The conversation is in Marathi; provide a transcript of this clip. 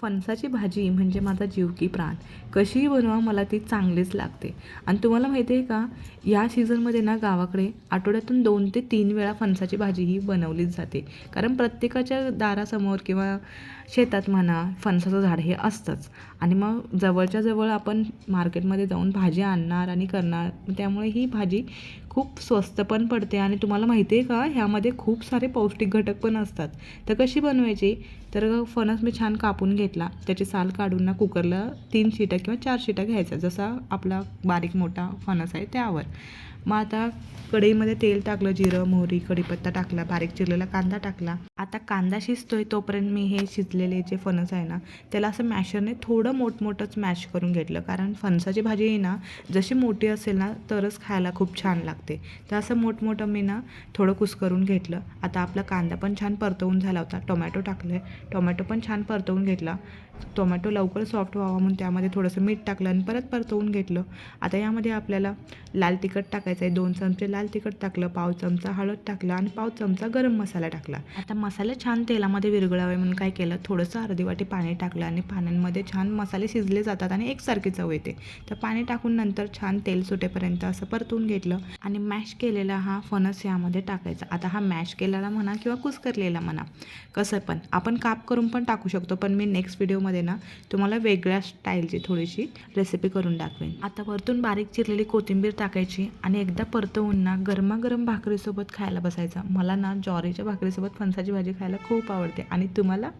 फणसाची भाजी म्हणजे माझा जीव की प्राण. कशीही बनवा मला ती चांगलीच लागते. आणि तुम्हाला माहिती आहे का, या सीझनमध्ये ना गावाकडे आठवड्यातून 2 ते 3 वेळा फणसाची भाजी ही बनवलीच जाते. कारण प्रत्येकाच्या दारासमोर किंवा शेतात म्हणा फणसाचं झाड हे असतंच. आणि मग जवळच्या जवळ आपण मार्केटमध्ये जाऊन भाजी आणणार आणि करणार. त्यामुळे ही भाजी खूप स्वस्त पण पडते आणि तुम्हाला माहिती आहे का, ह्यामध्ये खूप सारे पौष्टिक घटक पण असतात. तर कशी बनवायची? तर फणस मी छान कापून घेतला, त्याची साल काढून ना कुकरला 3 शिट्या किंवा 4 शिट्या घ्यायचा, जसा आपला बारीक मोठा फणस आहे त्यावर. मग आता कढईमध्ये तेल टाकलं, जिरं मोहरी कढीपत्ता टाकला, बारीक चिरलेला कांदा टाकला. आता कांदा शिजतोय तोपर्यंत मी हे शिजलेले जे फणस आहे ना, त्याला असं मॅशरने थोडं मोठमोठंच मॅश करून घेतलं. कारण फणसाची भाजी आहे ना, जशी मोठी असेल ना तरच खायला खूप छान लागते. तर असं मोठमोठं मी ना थोडं कुस्करून घेतलं. आता आपला कांदा पण छान परतवून झाला होता. टोमॅटो टाकले, टोमॅटो पण छान परतवून घेतला. टोमॅटो लवकर सॉफ्ट व्हावा म्हणून त्यामध्ये थोडंसं मीठ टाकलं आणि परत परतवून घेतलं. आता यामध्ये आपल्याला लाल तिखट टाकायचं आहे. 2 चमचे लाल तिखट टाकलं, पाव चमचा हळद टाकलं आणि पाव चमचा गरम मसाला टाकला. आता मसाले छान तेलामध्ये विरघळावे म्हणून काय केलं, थोडंसं अर्धी वाटी पाणी टाकलं आणि पाण्यामध्ये छान मसाले शिजले जातात आणि एकसारखी चव येते. तर पाणी टाकून नंतर छान तेल सुटेपर्यंत असं परतून घेतलं आणि मॅश केलेला हा फणस यामध्ये टाकायचा. आता हा मॅश केलेला म्हणा किंवा कुस्करलेला म्हणा, कसं पण आपण काप करून पण टाकू शकतो. पण मी नेक्स्ट व्हिडिओमध्ये ना तुम्हाला वेगळ्या स्टाईलची थोडीशी रेसिपी करून दाखवेन. आता वरतून बारीक चिरलेली कोथिंबीर टाकायची आणि एकदा परतवून ना गरमागरम भाकरीसोबत खायला बसायचं. मला ना ज्वारीच्या भाकरीसोबत फणसाची भाजी खायला खूप आवडते. आणि तुम्हाला?